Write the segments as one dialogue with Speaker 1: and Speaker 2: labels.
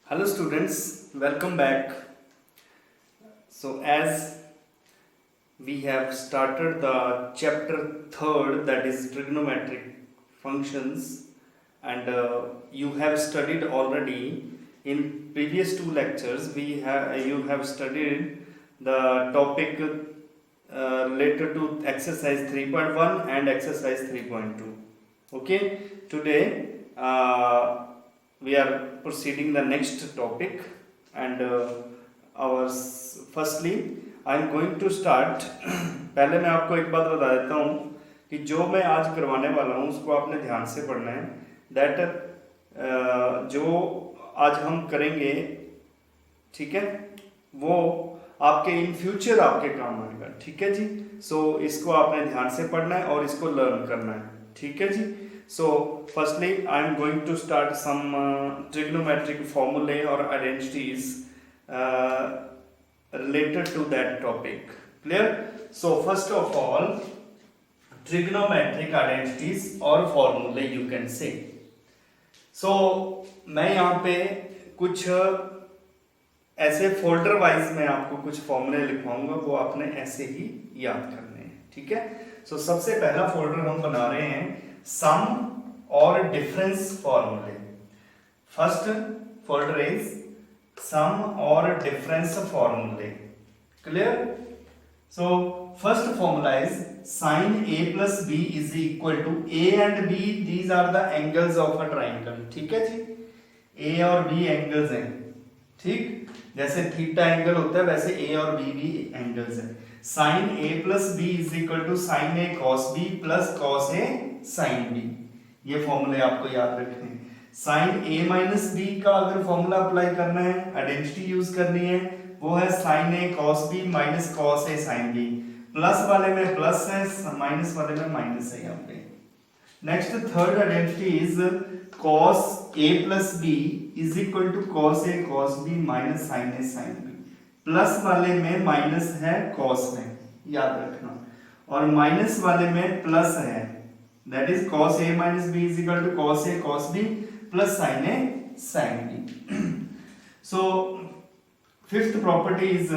Speaker 1: Hello students, welcome back. So as we have started the chapter third, that is trigonometric functions, and you have studied already in previous two lectures. You have studied the topic related to exercise 3.1 and exercise 3.2. Okay, today we are proceeding the next topic, and firstly I am going to start. पहले मैं आपको एक बात बता देता हूँ कि जो मैं आज करवाने वाला हूँ उसको आपने ध्यान से पढ़ना है. दैट जो आज हम करेंगे, ठीक है, वो आपके इन फ्यूचर आपके काम आएगा. ठीक है जी. सो इसको आपने ध्यान से पढ़ना है और इसको लर्न करना है. ठीक है जी. So firstly I am going to start some trigonometric formulae or identities related to that topic. Clear? So first of all, trigonometric identities or formulae you can say. So मैं यहाँ पे कुछ ऐसे फोल्डर वाइज मैं आपको कुछ फॉर्मूले लिखवाऊंगा, वो आपने ऐसे ही याद करने हैं. ठीक है. सो सबसे पहला फोल्डर हम बना रहे हैं सम और डिफरेंस फॉर्मूले. फर्स्ट फोल्डर इज सम और डिफरेंस फॉर्मूले. Clear? So first formula is sin a plus b is equal to a and b, these are the angles of a triangle. ठीक है जी. a और b एंगल्स हैं. ठीक, जैसे theta angle होता है वैसे a और b भी एंगल्स हैं. sin a plus b is equal to sin a cos b plus cos a sin b. ये फॉर्मूले आपको याद रखने हैं. sin a minus b का अगर फॉर्मूला अप्लाई करना है, आइडेंटिटी यूज करनी है, वो है sin a cos b minus cos a sin b. Plus वाले में प्लस है, माइनस वाले में माइनस है यहाँ पे. Next third identity is cos a plus b is equal to cos a cos b minus sin a sin b. Plus वाले में माइनस है cos में, याद रखना, और माइनस वाले में प्लस है, that is cos a minus b is equal to cos a cos b plus sin a sin b. So fifth property is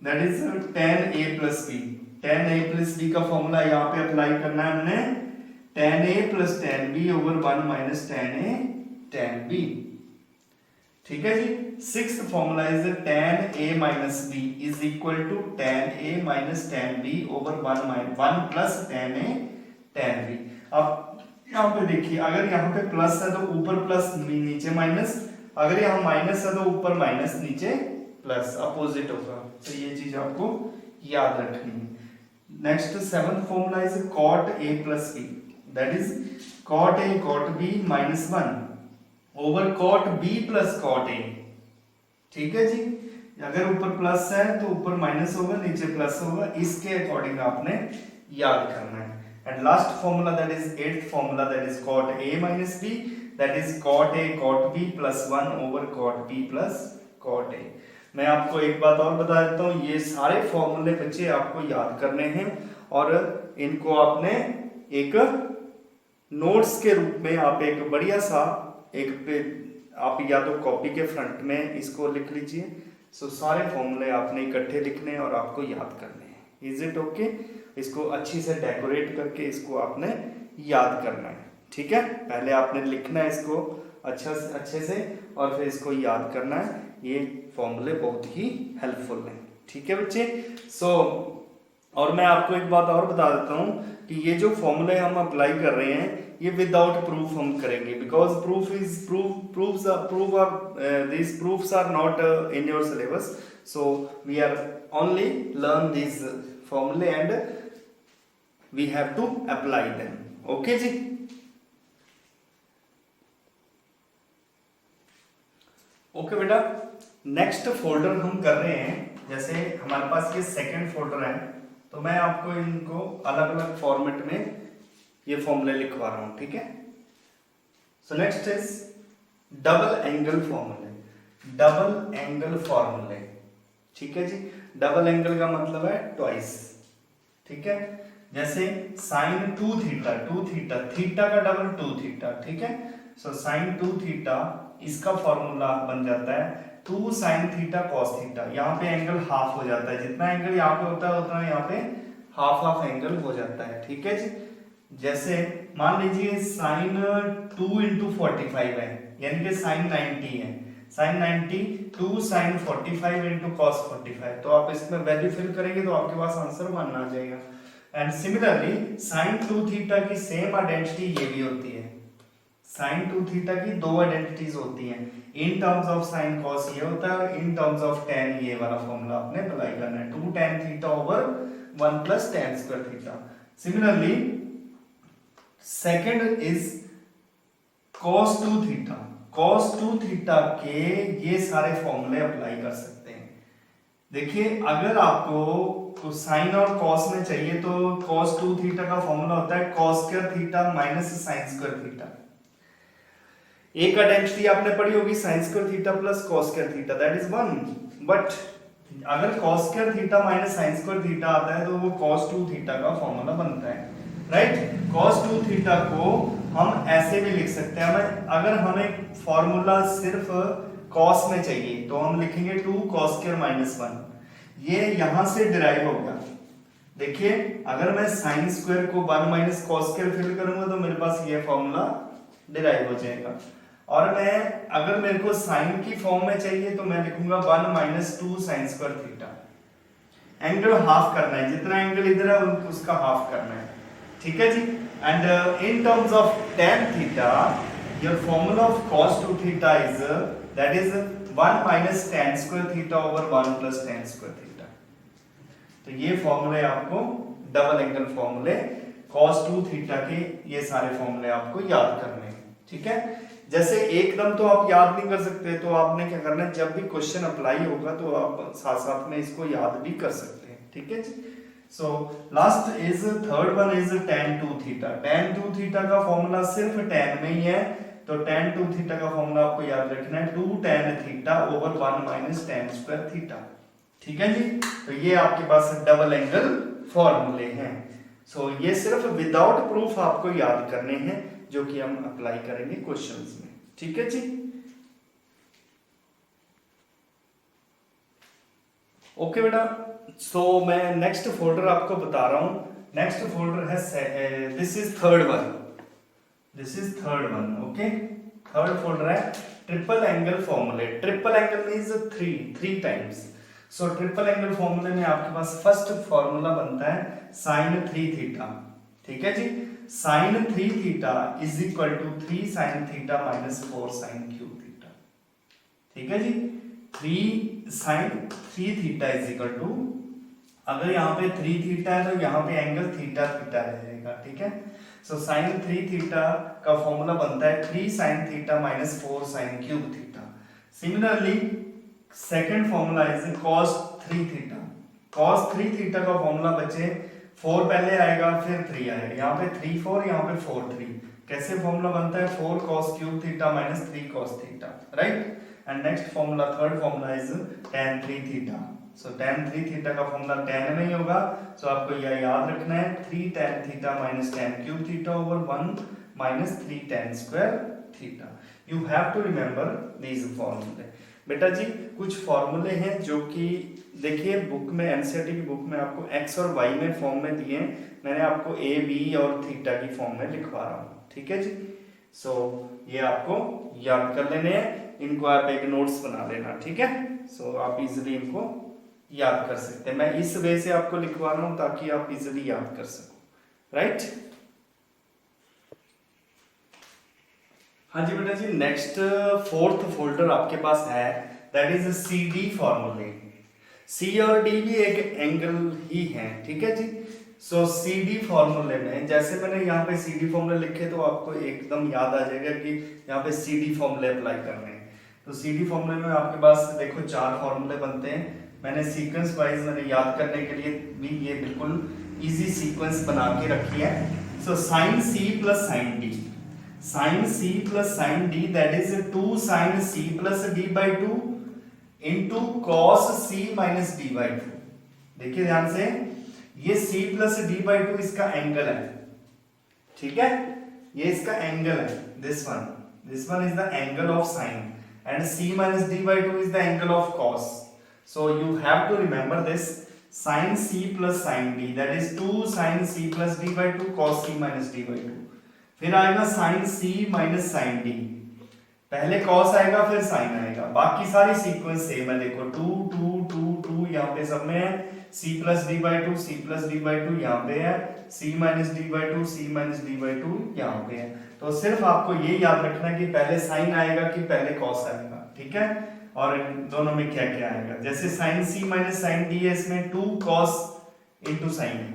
Speaker 1: that is tan a plus b. tan a plus b का formula यहाँ पे apply करना है हमने. tan a plus tan b over 1 minus tan a tan b. ठीक है जी. Sixth formula is tan a minus b is equal to tan a minus tan b over 1 plus tan a tan b. अब यहाँ पे देखिए, अगर यहाँ पे प्लस है तो ऊपर प्लस नीचे माइनस, अगर यहाँ माइनस है तो ऊपर माइनस नीचे प्लस, अपोजिट होगा. तो ये चीज आपको याद रखनी है. Next seventh formula is cot a plus b, that is cot a cot b minus 1 over cot b plus cot a. ठीक है जी. अगर ऊपर प्लस है तो ऊपर माइनस होगा, नीचे प्लस होगा, इसके अकॉर्डिंग आपने याद करना है. And last formula that is eighth formula, that is cot a minus b, that is cot a cot b plus 1 over cot b plus cot a. मैं आपको एक बात और बता देता हूँ, ये सारे फॉर्मूले बच्चे आपको याद करने हैं और इनको आपने एक नोट्स के रूप में आप एक बढ़िया सा एक पे आप या तो कॉपी के फ्रंट में इसको लिख लीजिए. सो सारे फॉर्मूले आपने इकट्ठे लिखने हैं और आपको याद करने हैं. Is it okay? इसको अच्छी से डेकोरेट करके इसको आपने याद करना है. ठीक है. पहले आपने लिखना है इसको अच्छे से और फिर इसको याद करना है. ये फॉर्मूले बहुत ही हेल्पफुल हैं. ठीक है बच्चे. सो और मैं आपको एक बात और बता देता हूँ कि ये जो फॉर्मूले हम अप्लाई कर रहे हैं ये विदाउट प्रूफ हम करेंगे, because these proofs are not in your syllabus. So we are only learn these formulae and we have to apply them. Okay जी. ओके बेटा. नेक्स्ट फोल्डर हम कर रहे हैं, जैसे हमारे पास ये सेकंड फोल्डर है तो मैं आपको इनको अलग अलग फॉर्मेट में ये फॉर्मूले लिखवा रहा हूं. ठीक है. So next is double angle फॉर्मूले. डबल एंगल फॉर्मूले. ठीक है जी. डबल एंगल का मतलब है ट्वाइस. ठीक है. जैसे साइन 2 थीटा, थीटा का डबल 2 थीटा. ठीक है. सो साइन 2 थीटा इसका फॉर्मूला बन जाता है 2 साइन थीटा कॉस थीटा। यहाँ पे एंगल हाफ हो जाता है, जितना एंगल यहाँ पे होता है उतना यहाँ पे हाफ हाफ एंगल हो जाता है। ठीक है जी। जैसे मान लीजिए साइन 2 इंटू 45 है, यानी कि साइन 90 है, साइन 90 2 साइन 45 इंटू कॉस 45, तो आप इसमें वैल्यू फिल करेंगे तो आपके पास आंसर 1 आ जाएगा। एंड सिमिलरली साइन 2 थीटा की सेम आइडेंटिटी ये भी होती है, साइन 2 थीटा की दो आइडेंटिटीज होती हैं, इन टर्म्स ऑफ साइन कॉस ये होता है और इन टर्म्स ऑफ tan ये वाला फॉर्मूला आपने अप्लाई करना है, 2 tan theta over 1 plus tan square theta. Similarly second is cos 2 theta, cos 2 theta के ये सारे फॉर्मूले अप्लाई कर सकते हैं। देखिए अगर आपको साइन और कॉस में चाहिए तो cos 2 थीटा का फॉर्मूला होता है cos square theta minus sine square theta. एक आइडेंटिटी आपने पढ़ी होगी sine square theta plus cos square theta, that is 1। But अगर cos square theta minus sine square theta आता है तो वो cos 2 थीटा का फॉर्मूला बनता है, राइट। cos 2 थीटा को हम ऐसे भी लिख सकते हैं, अगर हमें फॉर्मूला सिर्फ cos में चाहिए तो हम लिखेंगे 2 cos स्क्वायर माइनस 1, ये यहां से डिराइव हो गया। देखिए अगर मैं साइन स्क्वायर को 1 माइनस cos स्क्वायर फिल करूंगा तो मेरे पास ये फॉर्मूला डिराइव हो जाएगा। और मैं अगर मेरे को साइन की फॉर्म में चाहिए तो मैं लिखूंगा 1 minus 2 sine square theta. Angle half करना है, जितना एंगल इधर है उसका हाफ करना है, ठीक है जी। And in terms of tan theta your formula of cos 2 theta is that is 1 minus tan square theta over 1 plus tan square theta. तो ये फॉर्मूले आपको डबल एंगल फॉर्मूले cos 2 थीटा के ये सारे फॉर्मूले आपको याद करने हैं, ठीक है। जैसे एकदम तो आप याद नहीं कर सकते, तो आपने क्या करना है, जब भी क्वेश्चन अप्लाई होगा तो आप साथ साथ में इसको याद भी कर सकते हैं, ठीक है जी। So last is third one is tan 2 theta. tan 2 theta का फॉर्मूला सिर्फ tan में ही है, तो tan 2 थीटा का फॉर्मूला आपको याद रखना है 2 tan theta over 1 minus tan square theta, ठीक है जी। तो ये आपके पास डबल एंगल फॉर्मूले हैं। सो ये सिर्फ विदाउट प्रूफ आपको याद करने हैं, जो कि हम अप्लाई करेंगे क्वेश्चंस में, ठीक है जी। ओके बेटा, सो मैं नेक्स्ट फोल्डर आपको बता रहा हूं। नेक्स्ट फोल्डर है this is third one, this is third one, okay. Third folder है ट्रिपल एंगल फॉर्मूले। Triple angle means three times. सो ट्रिपल एंगल फॉर्मूले में आपके पास फर्स्ट फॉर्मूला बनता है साइन 3 थीटा, ठीक है जी। Sine 3 theta is equal to 3 sine theta minus 4 sine cube theta, ठीक है जी। 3 sine 3 theta is equal to, अगर यहाँ पे 3 थीटा है तो यहाँ पे एंगल थीटा थीटा रहेगा, ठीक है। सो साइन 3 थीटा का फॉर्मूला बनता है 3 sine theta minus 4 sine cube theta. Similarly second formula is cos 3 theta. cos 3 theta का फॉर्मूला बच्चे 4 पहले आएगा फिर 3 आएगा, यहाँ पे 3 4 यहाँ पे 4 3। कैसे फॉर्मूला बनता है 4 cos cube theta minus 3 cos theta, right. And next formula third formula is tan 3 theta. So tan 3 theta का फॉर्मूला tan में ही होगा, सो आपको यह याद रखना है 3 tan theta minus tan cube theta over 1 minus 3 tan square theta. You have to remember these फॉर्मूले। बेटा जी कुछ फॉर्मूले हैं जो कि देखिए बुक में, एनसीईआरटी की बुक में आपको x और y में फॉर्म में दिए हैं, मैंने आपको a b और थीटा की फॉर्म में लिखवा रहा हूँ, ठीक है जी। सो ये आपको याद कर लेने हैं, इनको आप एक नोट्स बना लेना, ठीक है। सो आप इजीली इनको याद कर सकते हैं। मैं इस वे से आपको लिखवा रहा हूँ ताकि आप इजीली याद कर सको, राइट। हाँ जी बेटा जी, नेक्स्ट फोर्थ फोल्डर आपके पास है, दैट इज सी डी फॉर्मूले। सी और डी भी एक एंगल ही है, ठीक है जी। सो सी डी फॉर्मूले में जैसे मैंने यहाँ पे सी डी फॉर्मूले लिखे तो आपको एकदम याद आ जाएगा कि यहाँ पे सी डी फॉर्मूले अप्लाई करने हैं। तो सी डी फॉर्मूले में आपके पास देखो 4 फॉर्मूले बनते हैं। मैंने सीक्वेंस वाइज मैंने याद करने के लिए भी ये बिल्कुल इजी सीक्वेंस बना के रखी है। So sine C plus sine D, sine C plus sine D that is 2 sine C plus D by 2 into cos C minus D by 2। देखिए ध्यान से, ये c प्लस डी बाई 2 इसका एंगल है, ठीक है, ये इसका एंगल है this one, This one is the angle of sine, and c minus d by 2 is the angle of cos. So you have to remember this sin c plus sin d, that is 2 sin c plus d by 2 cos c minus d by 2. फिर आएगा sin c minus sin d, पहले cos आएगा फिर sin आएगा, बाकी सारी sequence same है। देखो 2 2 2 2 यहाँ पे सब में है, c plus d by 2 c plus d by 2 यहाँ पे है, c minus d by 2 c minus d by 2 यहाँ पे है। तो सिर्फ आपको ये याद रखना है कि पहले sin आएगा कि पहले cos आएगा, ठीक है, और दोनों में क्या क्या आएगा। जैसे sin c minus sin d है, इसमें 2 cos into sin है,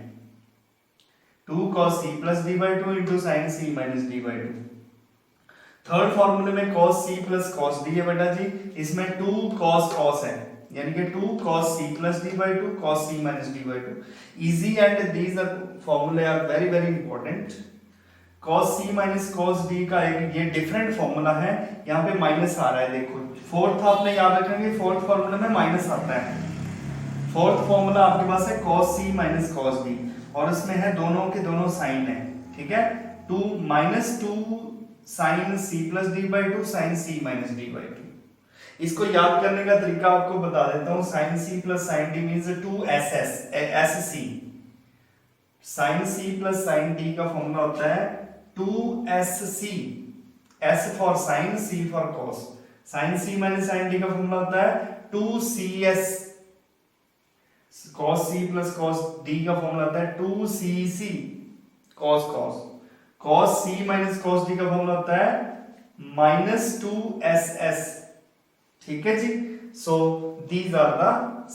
Speaker 1: 2 cos c plus d by 2 into sin c minus d by 2। Third फॉर्मूले में cos c plus cos d है बेटा जी, इसमें 2 cos cos है, यानी कि 2 cos c plus d by 2 cos c minus d by 2। easy and these are formula are very very important। cos c minus cos d का एक ये different formula है, यहाँ पे माइनस आ रहा है। देखो फोर्थ आपने याद रखेंगे, फोर्थ फॉर्मूला में माइनस आता है। फोर्थ फॉर्मूला आपके पास है cos c minus cos d, और इसमें है दोनों के दोनों साइन है, ठीक है, 2 minus 2 sin c plus d by 2 sin c minus d by 2। इसको याद करने का तरीका आपको बता देता हूं। sin c plus sin d means 2ss sin c plus sin d का फॉर्मूला होता है 2sc, s for sin c for cos। sin c minus sin d का फॉर्मूला होता है 2cs, cos c plus cos d का formula होता है 2cc cos cos। cos c minus cos d का फॉर्मूला होता है -2ss, ठीक है जी। So these are the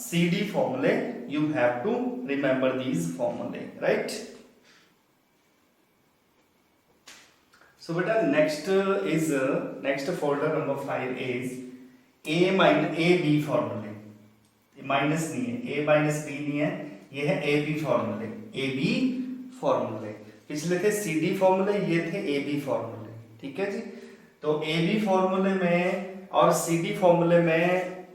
Speaker 1: CD फॉर्मूले, you have to remember these फॉर्मूले, राइट। सो बेटा next folder number 5 is A B फॉर्मूले। माइनस नहीं है, a माइनस बी नहीं है, ये है ए बी फॉर्मूले, ए बी फॉर्मूले। पिछले थे CD फॉर्मूले, ये थे ए बी फॉर्मूले, ठीक है जी। तो ए बी फॉर्मूले में और CD फॉर्मूले में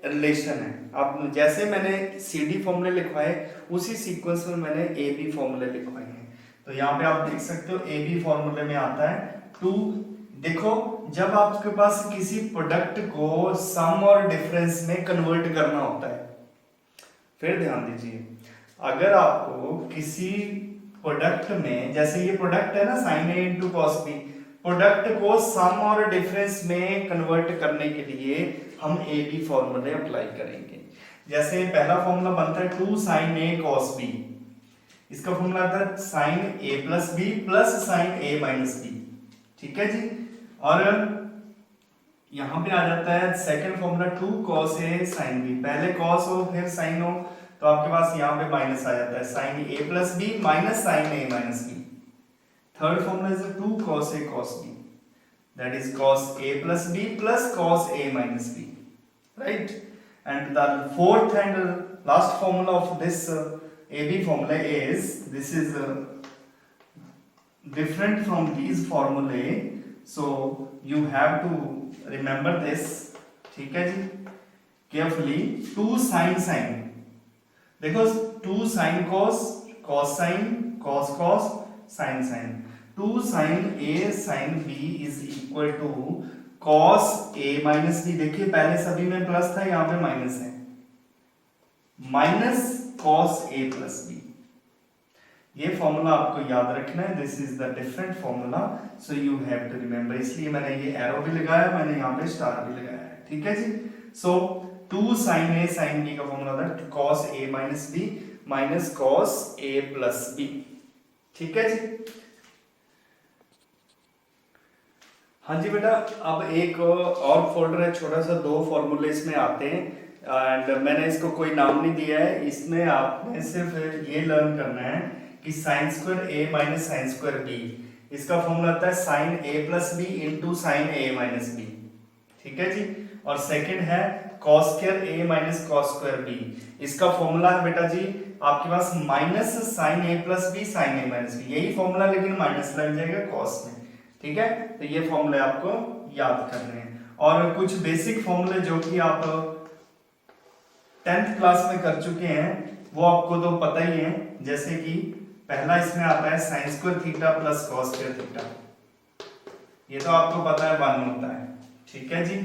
Speaker 1: रिलेशन है। अब जैसे मैंने CD फॉर्मूले लिखवाए उसी सीक्वेंस में मैंने ए बी फॉर्मूले लिखवाए हैं। तो यहाँ पे आप देख सकते हो ए बी फॉर्मूले में आता है 2। देखो जब आपके पास किसी प्रोडक्ट को सम और डिफरेंस में कन्वर्ट करना होता है, फिर ध्यान दीजिए, अगर आपको किसी प्रोडक्ट में, जैसे ये प्रोडक्ट है ना sin a into cos b, product को सम और डिफरेंस में कन्वर्ट करने के लिए हम ए बी फॉर्मूले अप्लाई करेंगे। जैसे पहला फॉर्मूला बनता है 2 sin a cos b, इसका फॉर्मूला आता है sin a plus b plus sin a minus b, ठीक है जी। और यहाँ पे आ जाता है second formula 2 cos a sin b, पहले cos हो फिर sin हो, तो आपके पास यहाँ पे माइनस आ जाता है sin a plus b minus sin a minus b। Third formula is 2 cos a cos b, that is cos a plus b plus cos a minus b, right? And the fourth and last formula of this AB formula is, this is different from these formulae, so you have to remember this, ठीक है जी, carefully। 2 sin, देखो 2 sin cos, cos sin, cos cos, sin। 2 sin a sin b is equal to cos a minus b। देखिए पहले सभी में plus था, यहाँ पे माइनस है, minus cos a plus b। ये फॉर्मूला आपको याद रखना है, this is the different formula, so you have to remember. इसलिए मैंने ये एरो भी लगाया, मैंने यहाँ पे स्टार भी लगाया है, ठीक है जी। सो 2 sin a sin b का फॉर्मूला था cos a minus b minus cos a plus b, ठीक है जी। हाँ जी बेटा, अब एक और फोल्डर है छोटा सा, 2 फॉर्मूले इसमें आते हैं, एंड मैंने इसको कोई नाम नहीं दिया है। इसमें आपने सिर्फ ये लर्न करना है कि sin square a minus sin square b, इसका फॉर्मूला आता है sin a plus b into sin a minus b, ठीक है जी। और सेकंड है cos square a minus cos square b, इसका फॉर्मूला है बेटा जी आपके पास minus sin a plus b sin a minus b, यही फॉर्मूला लेकिन माइनस लग जाएगा cos में, ठीक है। तो ये फॉर्मूले आपको याद करने हैं। और कुछ बेसिक फॉर्मूले जो कि आप 10th क्लास में कर चुके हैं वो आपको तो पता ही है। जैसे कि पहला इसमें आता है sin square theta plus cos square theta, ये तो आपको पता है 1 होता है, ठीक है जी।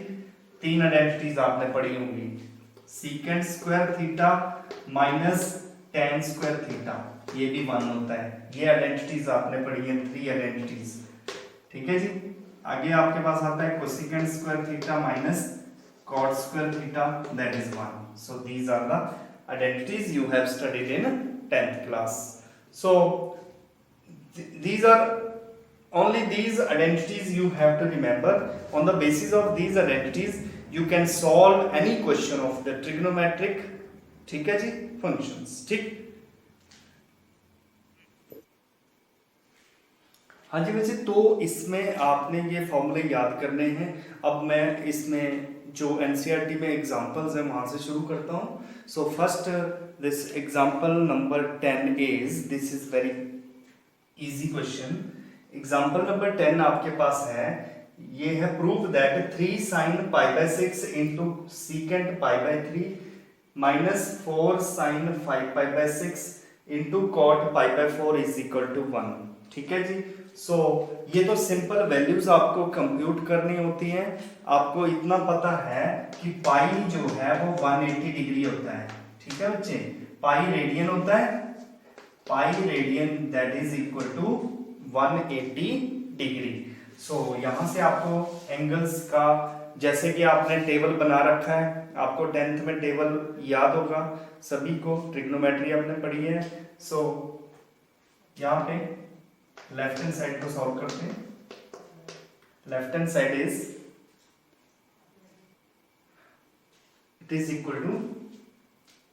Speaker 1: 3 आइडेंटिटीज आपने पढ़ी होंगी, secant square theta minus ten square theta, ये भी 1 होता है। ये आइडेंटिटीज आपने पढ़ी है, 3 आइडेंटिटीज, ठीक है जी। आगे आपके पास आता है cosecant square theta minus cot square theta, that is 1। So these are the identities you have studied in 10th class. सो these are only these identities you have to remember. On the basis of these identities you can solve any question of the trigonometric, ठीक है जी, functions, ठीक। हाँ जी बच्चे, तो इसमें आपने ये फॉर्मूले याद करने हैं। अब मैं इसमें जो एनसीईआरटी में एग्जांपल्स हैं वहां से शुरू करता हूँ। So first this example number 10 is, this is very easy question. Example number 10 आपके पास है, ये है prove that 3 sin π/6 into secant π/3 minus 4 sin 5π/6 into cot π/4 is equal to 1, ठीक है जी। सो ये तो सिंपल वैल्यूज आपको कंप्यूट करनी होती हैं। आपको इतना पता है कि पाई जो है वो 180 डिग्री होता है, ठीक है बच्चे। पाई रेडियन होता है, pi radian that is equal to 180 degree. सो यहां से आपको एंगल्स का, जैसे कि आपने टेबल बना रखा है, आपको 10th में टेबल याद होगा सभी को, ट्रिग्नोमेट्री आपने पढ़ी है। सो यहाँ पे लेफ्ट हैंड साइड को सॉल्व करते हैं। Left hand side is, it is equal to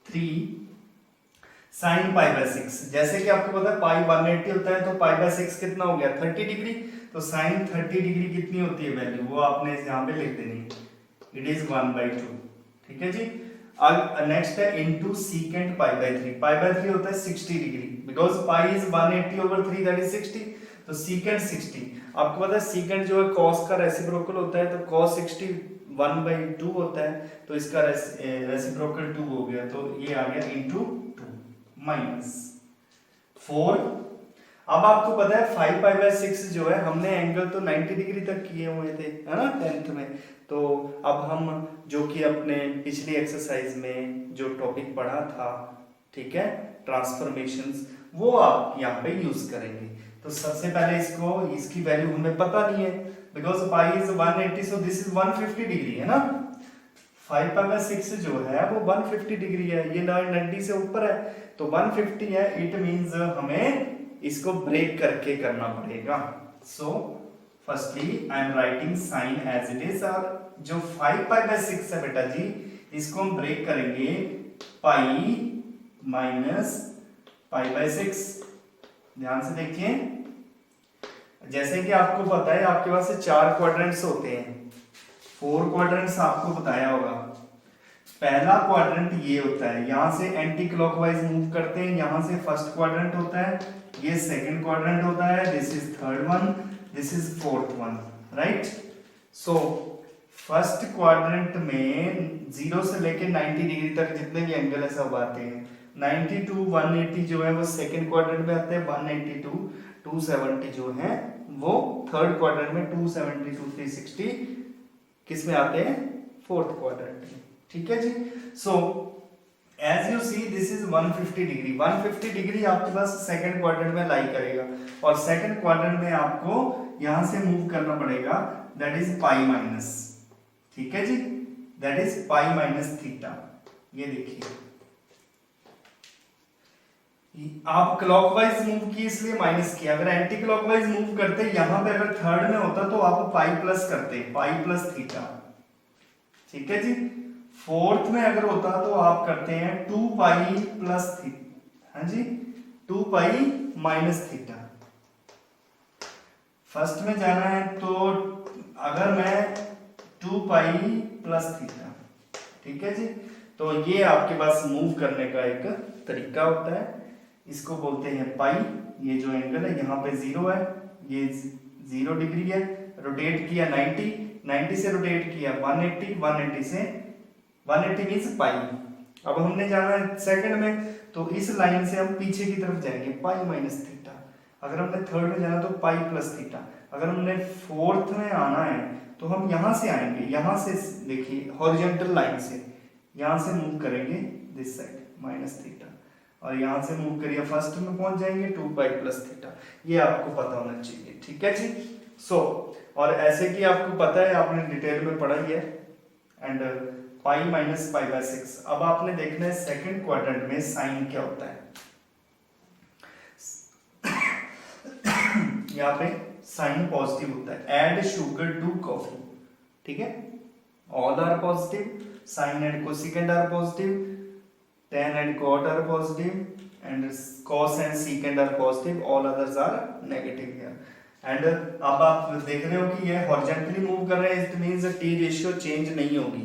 Speaker 1: 3 sin π/6। जैसे कि आपको पता है पाई 180 होता है, तो π/6 कितना हो गया 30 डिग्री, तो sin 30 डिग्री कितनी होती है वैल्यू, वो आपने यहाँ पे लिख देनी है, इट इज 1/2, ठीक है जी। अब नेक्स्ट है इनटू सीकेंट π/3। π/3 होता है 60 degree, because pi is 180/3 that is 60, तो सीकेंट 60। आपको पता है सीकेंट जो है कॉस का रेसिप्रोकल होता है, तो cos 60 1/2 होता है, तो इसका रेसिप्रोकल 2 हो गया, तो ये आ गया इनटू 2 माइनस 4। अब आपको पता है 5π/6 जो है, हमने एंगल तो 90 डिग्री तक किए हुए थे, है ना 10th में। तो अब हम जो कि अपने पिछली एक्सरसाइज में जो टॉपिक पढ़ा था, ठीक है, ट्रांसफॉर्मेशंस, वो आप यहाँ पे यूज करेंगे। तो सबसे पहले इसकी वैल्यू हमें पता नहीं है, because pi is 180, so this is 150 degree, है ना। 5π/6 जो है वो 150 डिग्री है, ये 90 से ऊपर है, तो 150 है, इट मींस हमें इसको ब्रेक करके करना पड़ेगा। So firstly I am writing sine as it is, और जो 5π/6 है बेटा जी, इसको हम ब्रेक करेंगे पाई माइनस π/6। ध्यान से देखिए, जैसे कि आपको पता है आपके पास से 4 क्वाड्रेंट्स होते हैं, 4 क्वाड्रेंट्स आपको बताया होगा। पहला क्वाड्रेंट ये होता है, यहां से एंटी क्लॉकवाइज मूव करते हैं, यहां से फर्स्ट क्वाड्रेंट होता है, ये सेकंड क्वाड्रेंट होता है, this is third one, this is fourth one, right. So first quadrant में 0 से लेके 90 डिग्री तक जितने भी एंगल है सब आते हैं। 90 to 180 जो है वो सेकंड क्वाड्रेंट में आते हैं, 180 to 270 जो है वो थर्ड क्वाड्रेंट में, 270 to 360 किस में आते हैं, फोर्थ क्वाड्रेंट में, ठीक है जी। So as you see this is 150 degree, 150 degree आपके पास सेकंड क्वाड्रेंट में लाई करेगा, और सेकंड क्वाड्रेंट में आपको यहां से मूव करना पड़ेगा, दैट इज पाई माइनस, ठीक है जी, that is pi minus theta. ये देखिए आप क्लॉकवाइज मूव किए इसलिए माइनस किया, अगर एंटी क्लॉकवाइज मूव करते यहां पे अगर थर्ड में होता तो आप पाई प्लस करते, पाई प्लस थीटा, ठीक है जी। फोर्थ में अगर होता तो आप करते हैं 2 पाई प्लस थीटा, हाँ जी, 2 पाई माइनस थीटा। फर्स्ट में जाना है तो अगर मैं 2 पाई प्लस थीटा, ठीक है जी। तो ये आपके पास मूव करने का एक तरीका होता है, इसको बोलते हैं पाई। ये जो एंगल है यहाँ पे 0 है, ये 0 डिग्री है, रोटेट किया 90, 90 से रोटेट किया 180, 180 से 180 मींस पाई। अब हमने जाना है सेकंड में, तो इस लाइन से हम पीछे की तरफ जाएंगे, पाई माइनस थीटा। अगर हमने थर्ड में जाना तो पाई प्लस थीटा। अगर हमने फोर्थ में आना है तो हम यहाँ से आएंगे, यहाँ से देखिए हॉरिजॉन्टल लाइन से यहाँ से मूव करेंगे दिस साइड माइनस थीटा, और यहाँ से मूव करिए फर्स्ट में पहुंच जाएंगे 2 पाई प्लस थीटा। ये आपको पता होना चाहिए, ठीक है जी। सो और ऐसे कि आपको पता है, आपने डिटेल में पढ़ा ही है, and pi minus pi by 6। अब आपने देखना है सेकंड क्वाड्रेंट में साइन क्या होता है। यहाँ पे साइन पॉजिटिव होता है, ऐड शुगर टू कॉफी, ठीक है, all are positive, sine and cosecant are positive, tan and cot are positive and cos and secant are positive, all others are negative here। and अब आप देख रहे हो कि ये हॉरिजॉन्टली मूव कर रहे हैं, it means T ratio change नहीं होगी,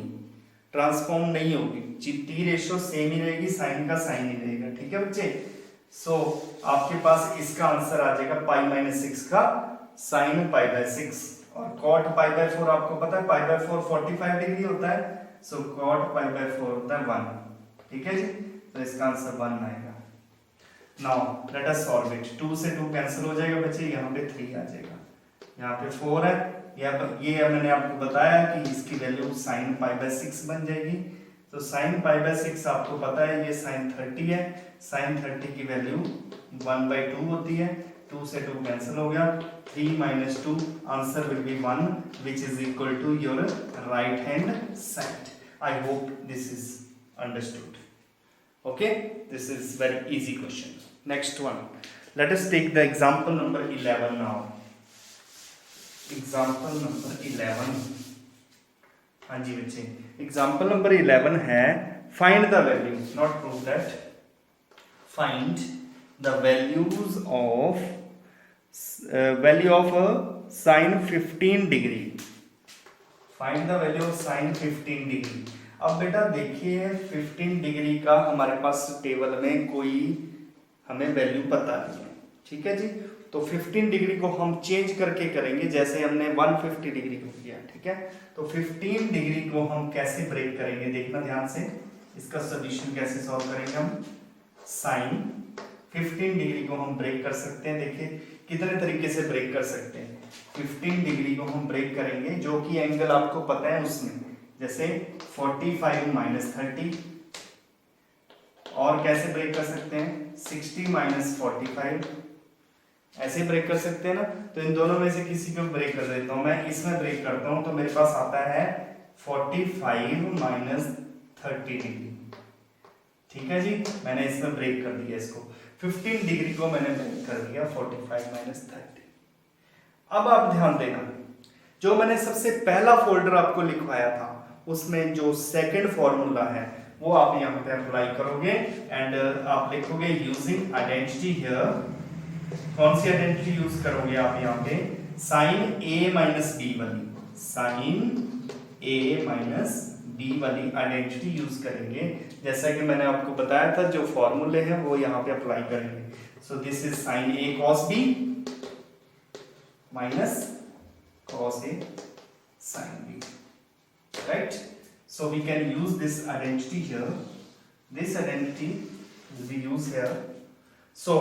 Speaker 1: ट्रांसफॉर्म नहीं होगी, टी रेशियो सेम ही रहेगी, साइन का साइन ही रहेगा, ठीक है बच्चे। सो आपके पास इसका आंसर आ जाएगा पाई माइनस 6 का साइन पाई बाय 6, और कॉट पाई बाय 4 आपको पता है पाई बाय 4 45 डिग्री होता है, सो कॉट पाई बाय 4 होता है 1, ठीक है जी। तो इसका आंसर 1 आएगा। Now let us solve it. 2 से 2 कैंसिल हो जाएगा बच्चे, यहाँ पे 3 आ जाएगा, यहाँ पे 4 है, ये मैंने आपको बताया कि इसकी वैल्यू साइन पाई बाय 6 बन जाएगी। तो साइन पाई बाय 6 आपको पता है ये साइन 30 है, साइन 30 की वैल्यू 1/2 होती है, 2 से 2 कैंसिल हो गया, 3 minus 2, answer will be 1 which is equal to your right hand side। I hope this is understood। Okay, this is very easy question। Next one, let us take the example number 11 now। Example number 11, हाँ जी बच्चे, example number 11 है find the value, not prove that, find the values of value of sin 15 degree। find the value of sin 15 degree। अब बेटा देखिए 15 degree का हमारे पास table में कोई हमें वैल्यू पता नहीं है, ठीक है जी। तो 15 डिग्री को हम चेंज करके करेंगे, जैसे हमने 150 डिग्री को किया, ठीक है। तो 15 डिग्री को हम कैसे ब्रेक करेंगे, देखना ध्यान से, इसका सॉल्यूशन कैसे सॉल्व करेंगे हम। साइन 15 डिग्री को हम ब्रेक कर सकते हैं, देखिए कितने तरीके से ब्रेक कर सकते हैं। 15 डिग्री को हम ब्रेक करेंगे जो कि एंगल आपको पता है उसमें, जैसे 45 माइनस 30, और कैसे ब्रेक कर सकते हैं 60 माइनस 45, ऐसे ब्रेक कर सकते हैं ना। तो इन दोनों में से किसी को ब्रेक कर देता हूं, मैं इसमें ब्रेक करता हूं, तो मेरे पास आता है 45 माइनस 30 डिग्री, ठीक है जी। मैंने इसमें ब्रेक कर दिया, इसको 15 डिग्री को मैंने ब्रेक कर दिया 45 माइनस 30। अब आप ध्यान देना, जो मैंने सबसे पहला फोल्डर आपको लिखवाया था उसमें जो सेकंड फॉर्मूला है वो आप यहाँ पे अप्लाई करोगे, एंड आप लिखोगे यूजिंग आइडेंटिटी हियर। कौन सी आइडेंटिटी यूज करोगे आप यहाँ पे, साइन ए माइनस बी वाली, साइन ए माइनस बी वाली आइडेंटिटी यूज करेंगे, जैसा कि मैंने आपको बताया था, जो फॉर्मूले हैं वो यहाँ पे अप्लाई करेंगे। So this is sine A cos B minus cos A sin B, right? So we can use this identity here, this identity will be used here। so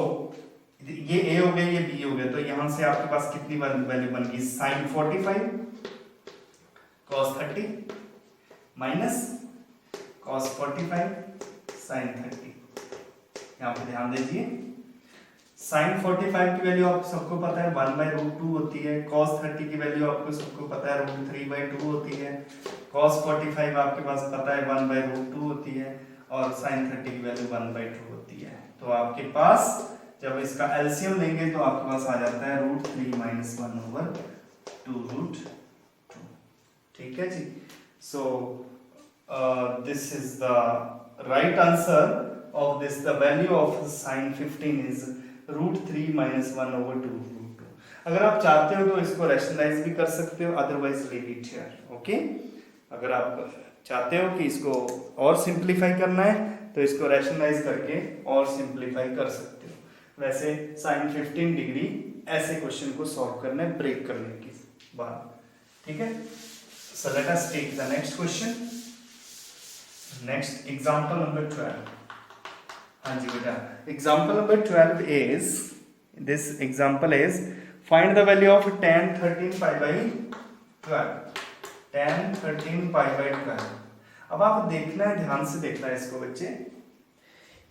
Speaker 1: ये A हो गया, ये B हो गया, तो यहां से आपके पास कितनी वैल्यू बन गई, sin 45 cos 30 minus cos 45 sin 30। यहाँ पे ध्यान दीजिए, साइन 45 की वैल्यू आप सबको पता है 1/√2 होती है, cos 30 की वैल्यू आपको सबको पता है √3/2 होती है, cos 45 आपके पास पता है 1/√2 होती है, और sin 30 की वैल्यू 1/2 होती है। तो आपके पास जब इसका एलसीएम लेंगे तो आपके पास आ जाता है √3 - 1/2√2, ठीक है जी। So this is the right answer of this, the value of sin 15 is √3 - 1/2√2। अगर आप चाहते हो तो इसको रैशनलाइज भी कर सकते हो, otherwise leave it here. Okay, अगर आप चाहते हो कि इसको और सिंप्लीफाई करना है तो इसको रैशनलाइज करके और सिंप्लीफाई कर सकते हो। वैसे sin 15 डिग्री ऐसे क्वेश्चन को सॉल्व करना है ब्रेक करने के बाद, ठीक है। So let us take the next question. Next example number 12। हाँ जी बेटा, example number 12 is, this example is find the value of tan 13 pi by 12, tan 13 pi by 12। अब आप देखना है, ध्यान से देखना है इसको बच्चे,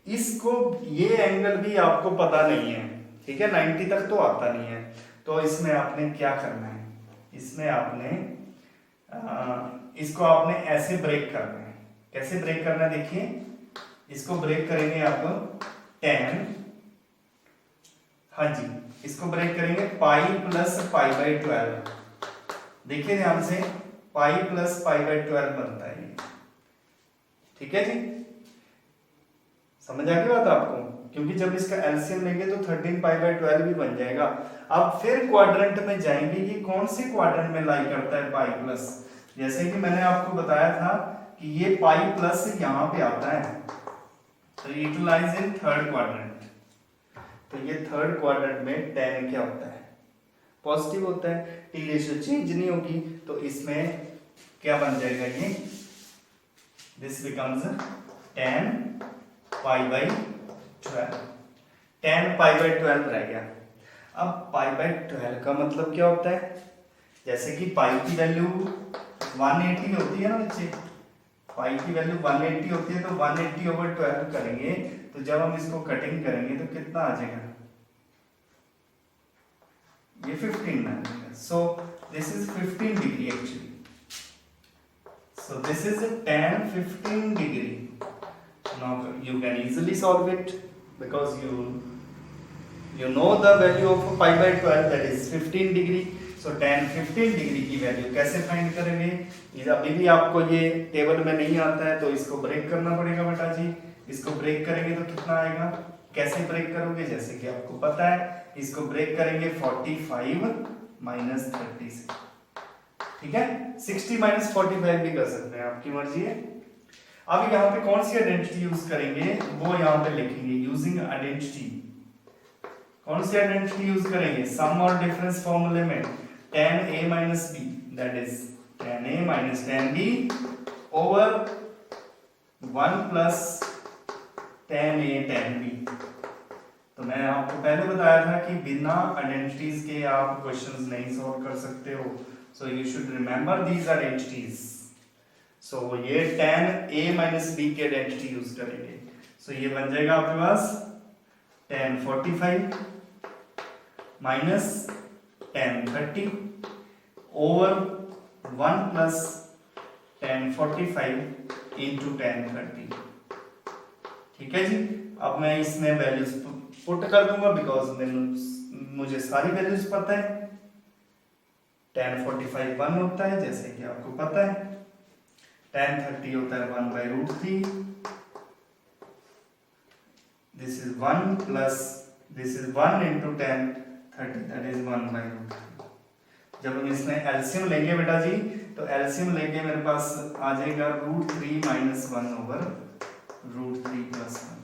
Speaker 1: इसको ये एंगल भी आपको पता नहीं है, ठीक है, 90 तक तो आता नहीं है। तो इसमें आपने क्या करना है, इसमें आपने इसको आपने ऐसे ब्रेक करना है। कैसे ब्रेक करना है देखिए, इसको ब्रेक करेंगे आप tan, हाँ जी, इसको ब्रेक करेंगे पाई प्लस पाई बाई 12। देखिए ध्यान से, पाई प्लस पाई बाई 12 बनता है ये, ठीक है जी, समझ आ गई बात आपको? क्योंकि जब इसका एलसीएम लेंगे तो 13 पाई बाई 12 भी बन जाएगा। अब फिर क्वाड्रेंट में जाएंगे, ये कौन से क्वाड्रेंट में लाई करता है पाई प्लस? जैसे कि मैंने आपको बताया था कि ये पाई प्लस यहाँ पे आता है, तो it lies in third quadrant. तो ये थर्ड क्वाड्रेंट में tan क्या होता है? पॉजिटिव होता है, टी रेशियो चेंज नहीं होगी, तो इसमें क्या बन जाएगा ये, this becomes tan pi by 12, tan pi by 12 रह गया। अब पाई बाई 12 का मतलब क्या होता है? जैसे कि पाई की वैल्यू 180 होती है ना बच्चे, पाई की वैल्यू 180 होती है, तो 180 ओवर 12 करेंगे, तो जब हम इसको कटिंग करेंगे तो कितना आ जाएगा, ये 15 आ जाएगा। सो this is 15 degree actually, so this is tan 15 degree. Now you can easily solve it because you know the value of pi by 12, that is 15 degree. So tan 15 degree की वैल्यू कैसे find करेंगे? अभी भी आपको ये table में नहीं आता है, तो इसको ब्रेक करना पड़ेगा बेटा जी। इसको ब्रेक करेंगे तो कितना आएगा? कैसे ब्रेक करोगे? जैसे कि आपको पता है, इसको ब्रेक करेंगे 45 माइनस 30 से, ठीक है, 60 माइनस 45 भी कर सकते हैं, आपकी मर्जी है। अब यहाँ पे कौन सी आइडेंटिटी यूज करेंगे वो यहाँ पे लिखेंगे, यूजिंग आइडेंटिटी। कौन सी आइडेंटिटी यूज करेंगे? सम और डिफरेंस फॉर्मूले में tan a minus b, that is tan a minus tan b over 1 plus tan a tan b। तो मैं आपको पहले बताया था कि बिना आइडेंटिटीज के आप क्वेश्चंस नहीं सॉल्व कर सकते हो, so you should remember these identities. So ये tan a माइनस b की आइडेंटिटी यूज करेंगे। सो ये बन जाएगा आपके पास tan 45 minus tan 30 over 1 plus tan 45 into tan 30, ठीक है जी। अब मैं इसमें वैल्यूज पुट कर दूंगा बिकॉज मुझे सारी वैल्यूज पता है। tan 45 1 होता है, जैसे कि आपको पता है, tan 30 होता है 1 by root 3, this is 1 plus this is 1 into tan 30, that is 1 by root 3। जब हम इसमें एलसीएम लेंगे बेटा जी, तो एलसीएम लेंगे मेरे पास आ जाएगा root 3 minus 1 over root 3 plus 1।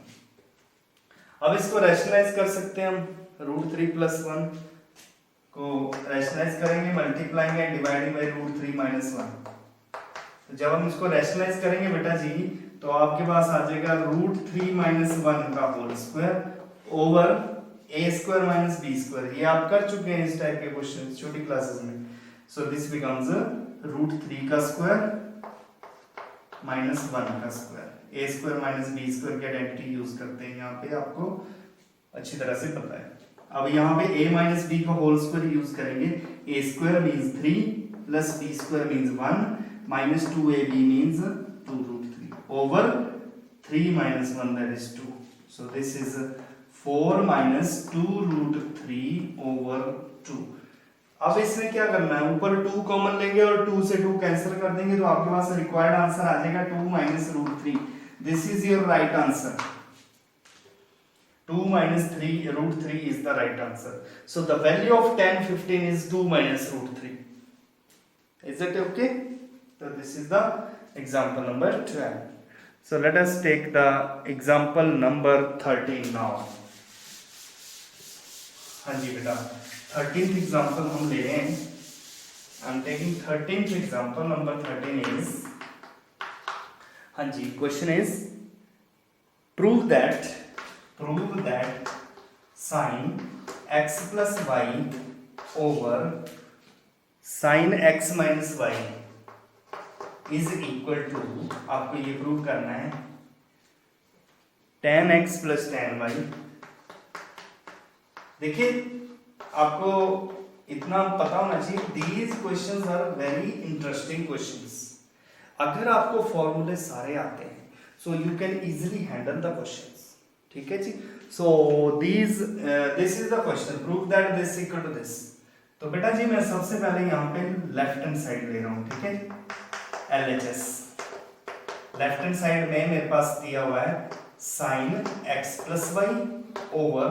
Speaker 1: अब इसको रैशनलाइज कर सकते हैं हम, रूट 3 प्लस 1 को रैशनलाइज करेंगे, multiplying and dividing by root 3 minus 1। तो जब हम इसको रैशनलाइज करेंगे बेटा जी, तो आपके पास आ जाएगा रूट 3 माइनस 1 का होल स्क्वायर ओवर ए स्क्वायर माइनस बी स्क्वायर। ये आप कर चुके हैं इस टाइप के क्वेश्चन छोटी क्लासेस में। सो दिस बिकम्स रूट 3 का स्क्वायर माइनस 1 का स्क्वायर। ए स्क्वायर माइनस बी स्क्वायर की आइडेंटिटी यूज करते हैं यहाँ पे, आपको अच्छी तरह से पता है। अब यहाँ पे a माइनस बी का होल स्क्वायर यूज करेंगे, a square means 3 plus b square means 1 minus 2ab means 2 root 3 over 3 minus 1, that is 2. So this is 4 minus 2 root 3 over 2. अब इसमें क्या करना है, ऊपर 2 कॉमन लेंगे और 2 से 2 कैंसिल कर देंगे, तो आपके पास रिक्वायर्ड आंसर आ जाएगा 2 minus root 3. This is your right answer. 2 minus 3 root 3 is the right answer. So the value of tan 15 is 2 minus root 3. Is that okay? So this is the example number 12. So let us take the example number 13 now. हाँ जी बेटा, 13th example हम ले रहे हैं। I'm taking 13th example, number 13 is, हाँ जी, question is prove that sin x plus y over sine x minus y is equal to, आपको ये प्रूव करना है, tan x plus tan y। देखिए आपको इतना पता होना चाहिए, these questions are very interesting questions. अगर आपको फॉर्मूले सारे आते हैं so you can easily handle the questions. ठीक है जी। So this is the question, prove that this equal to this. तो बेटा जी मैं सबसे पहले यहाँ पे लेफ्ट हैंड साइड ले रहा हूँ। ठीक है, LHS लेफ्ट हैंड साइड में मेरे पास दिया हुआ है sine x plus y over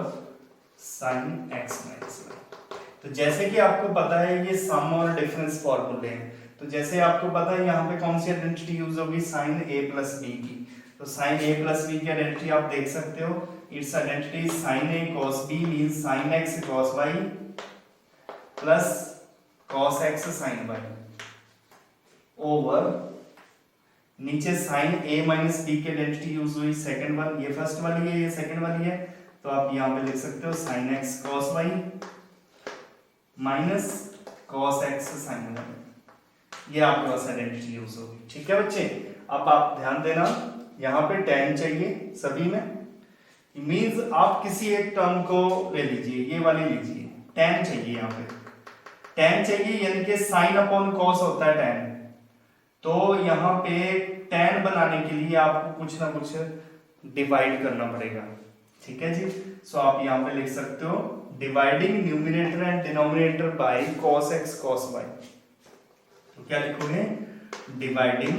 Speaker 1: sine x minus y. तो जैसे कि आपको पता है ये सम और डिफरेंस फॉर्मूले हैं, तो जैसे आपको पता है यहाँ पे कौन सी आइडेंटिटी यूज होगी, साइन a प्लस b की। तो साइन a प्लस b की आइडेंटिटी आप देख सकते हो, it's identity sine a cos b means sine x cos y plus cos x sin y over नीचे साइन a माइनस b की आइडेंटिटी यूज हुई, सेकंड वन, ये फर्स्ट वाली है, ये सेकंड वाली है, तो आप यहाँ पे लिख सकते हो sine x cos y minus cos x sin y, ये आपके पास आइडेंटिटी यूज होगी। ठीक है बच्चे, अब आप ध्यान देना, यहाँ पे tan चाहिए सभी में, मींस आप किसी एक टर्म को ले लीजिए, ये वाली लीजिए, tan चाहिए, यहाँ पे tan चाहिए, यानी कि साइन अपॉन cos होता है tan। तो यहाँ पे tan बनाने के लिए आपको कुछ ना कुछ डिवाइड करना पड़ेगा। ठीक है जी। सो आप यहाँ पे लिख सकते हो dividing numerator and denominator by cos x cos y। तो क्या लिखोगे, dividing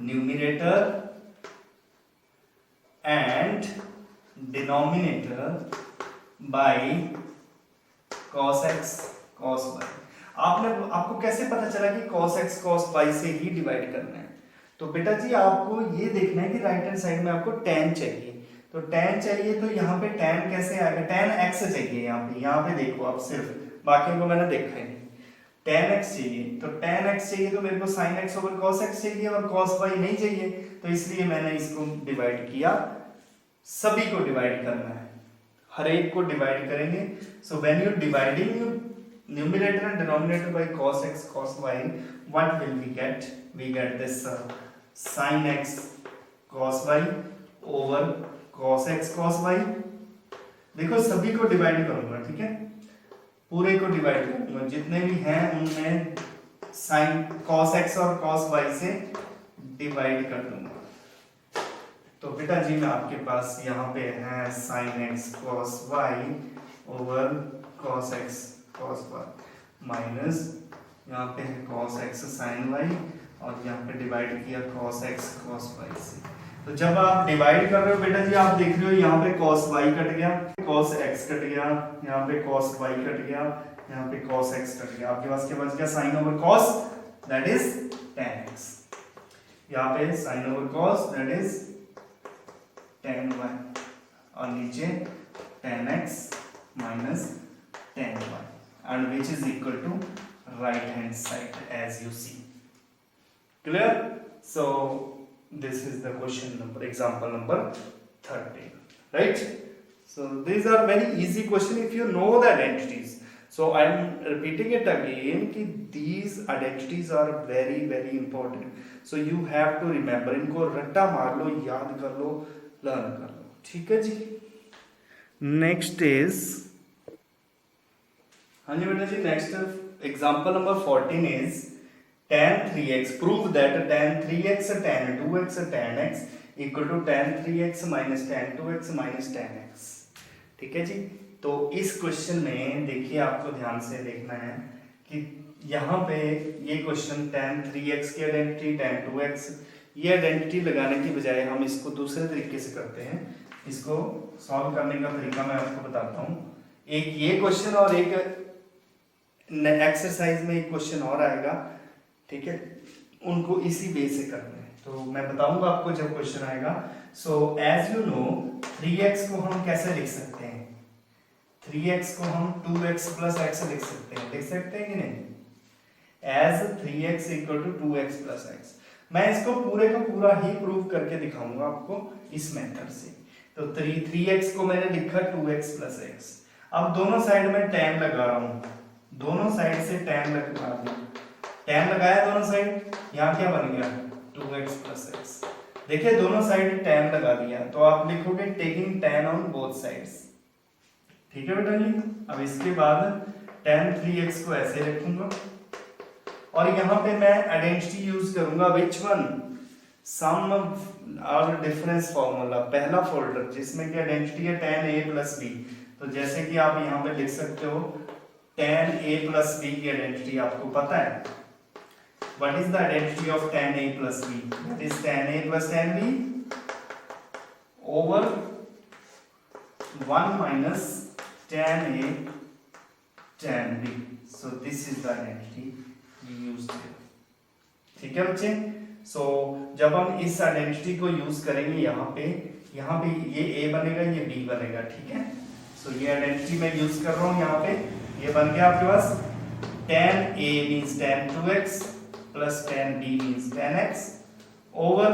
Speaker 1: numerator and denominator by cos x cos y। आपको कैसे पता चला कि cos x cos y से ही डिवाइड करना है? तो बेटा जी आपको ये देखना है कि राइट हैंड साइड में आपको tan चाहिए, तो tan चाहिए, तो यहाँ पे tan कैसे आएगा, tan x चाहिए, यहाँ पे देखो आप, सिर्फ बाकी को मैंने देखा ही नहीं, tan x चाहिए, तो tan x चाहिए, तो मेरे को sin x over cos x चाहिए और cos y नहीं चाहिए, तो इसलिए मैंने इसको डिवाइड किया, सभी को डिवाइड करना है, हर एक को डिवाइड करेंगे। So when you dividing numerator and denominator by cos x cos y, what will we get? We get this sin x cos y over cos x cos y। देखो सभी को डिवाइड करूंगा, ठीक है, पूरे को डिवाइड करूंगा, जितने भी हैं उनमें sin cos x और cos y से डिवाइड कर दूंगा। तो बेटा जी मैं आपके पास यहाँ पे है sin x cos y over cos x cos y minus यहाँ पे है cos x sin y और यहाँ पे डिवाइड किया cos x cos y से। तो जब आप डिवाइड कर रहे हो बेटा जी आप देख रहे हो यहाँ पे cos y कट गया, cos x कट गया, यहाँ पे cos y कट गया, यहाँ पे cos x कट गया, आपके पास क्या बच गया, sin over cos that is tan x, यहाँ पे sin over cos that is tan y और नीचे tan x minus tan y and which is equal to right hand side as you see. Clear? So this is the question number, example number 13, right? So these are very easy question if you know the identities. So I am repeating it again कि these identities are very very important. So you have to remember, इनको रट्टा मार लो, याद कर लो, learn कर लो, ठीक है जी। Next is, हाँ जी बेटा जी, next example number 14 is tan 3x, prove that tan 3x tan 2x tan x equal to tan 3x minus tan 2x minus tan x। ठीक है जी। तो इस क्वेश्चन में देखिए, आपको ध्यान से देखना है कि यहाँ पे ये क्वेश्चन tan 3x की आइडेंटिटी tan 2x, ये आइडेंटिटी लगाने की बजाय हम इसको दूसरे तरीके से करते हैं। इसको सॉल्व करने का तरीका मैं आपको बताता हूँ। एक ये क्वेश्चन और एक एक्सरसाइज में एक क्वेश्चन और आएगा, ठीक है, उनको इसी वे से करना है, तो मैं बताऊंगा आपको जब क्वेश्चन आएगा। सो एज यू नो 3x को हम कैसे लिख सकते हैं, 3x को हम 2x प्लस x लिख सकते हैं, लिख सकते हैं कि नहीं, as 3x equal to 2x प्लस x। मैं इसको पूरे का पूरा ही प्रूव करके दिखाऊंगा आपको इस मेथड से। तो 3x को मैंने लिखा 2x प्लस x। अब दोनों साइड में tan लगा रहा हूं, दोनों साइड से tan लगा दिया, tan लगाया दोनों साइड, यहाँ क्या बन गया 2x प्लस एक्स। देखिए दोनों साइड tan लगा दिया, तो आप लिखोगे taking tan on both sides. ठीक है बेटा जी। अब इसके बाद tan 3x को ऐसे रखूंगा, और यहाँ पे मैं आइडेंटिटी यूज करूंगा विच वन, सम और डिफरेंस फॉर्मूला, पहला फोल्डर जिसमें की आइडेंटिटी है tan a प्लस बी। तो जैसे कि आप यहाँ पे लिख सकते हो tan a प्लस बी की आइडेंटिटी आपको पता है। What is the identity of tan a plus b? That is tan a plus tan b over 1 minus tan a tan b। So this is the identity used here. ठीक है बच्चे। सो जब हम इस आइडेंटिटी को यूज करेंगे यहाँ पे ये a बनेगा, ये b बनेगा। ठीक है। सो ये आइडेंटिटी मैं यूज कर रहा हूँ यहाँ पे, ये बन गया आपके पास tan a means tan 2x plus tan b means tan x over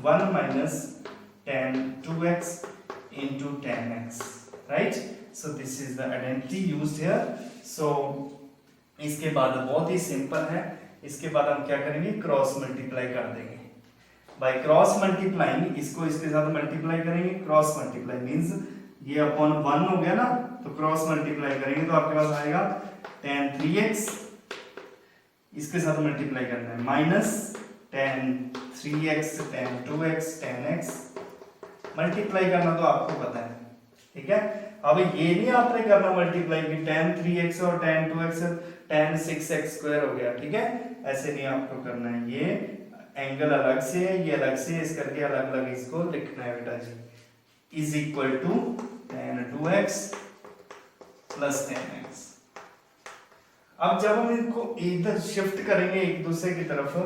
Speaker 1: 1 minus tan 2x into tan x, right? So this is the identity used here. So इसके बाद बहुत ही सिंपल है, इसके बाद हम क्या करेंगे, क्रॉस मल्टीप्लाई कर देंगे। बाय क्रॉस मल्टीप्लाइंग इसको इसके साथ मल्टीप्लाई करेंगे, क्रॉस मल्टीप्लाई मींस ये अपॉन 1 हो गया ना, तो क्रॉस मल्टीप्लाई करेंगे तो आपके पास आएगा tan 3x, इसके साथ मल्टीप्लाई करना है, minus tan 3x tan 2x tan x, multiply करना तो आपको पता है। ठीक है। अब ये नहीं आपने करना मल्टीप्लाई की tan 3x और tan 2x tan 6x square हो गया। ठीक है, ऐसे नहीं आपको करना है, ये एंगल अलग से है, ये अलग से, इस करके अलग अलग इसको लिखना है बेटा जी। Is equal to tan 2x plus tan x। अब जब हम इनको इधर शिफ्ट करेंगे एक दूसरे की तरफ,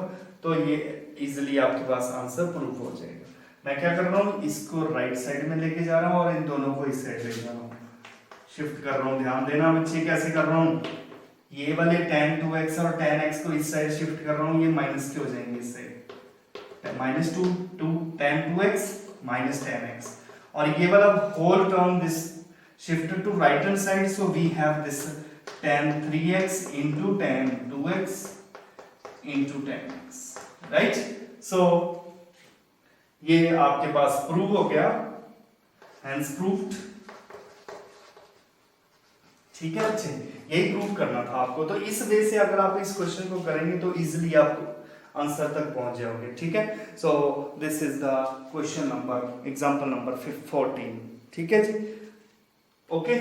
Speaker 1: तो ये इजिली आपके पास आंसर प्रूफ हो जाएगा। मैं क्या कर रहा हूँ, इसको राइट साइड में लेके जा रहा हूँ और इन दोनों को इस साइड ले जा रहा हूँ, शिफ्ट कर रहा हूँ। ध्यान देना बच्चे कैसे कर रहा हूँ, ये वाले tan 2x और tan x को इस साइड शिफ्ट कर रहा हूँ, ये माइनस के हो जाएंगे इस side, minus two tan 2x minus tan x, और ये वाला whole term this shifted to right hand side, so we have this tan 3x into tan 2x into tan x, right. So ये आपके पास prove हो गया, hence proved. ठीक है बच्चे, यही प्रूव करना था आपको। तो इस वे से अगर आप इस क्वेश्चन को करेंगे तो इजिली आप आंसर तक पहुंच जाओगे। ठीक है। सो this is the question number, example number 14। ठीक है जी, ओके।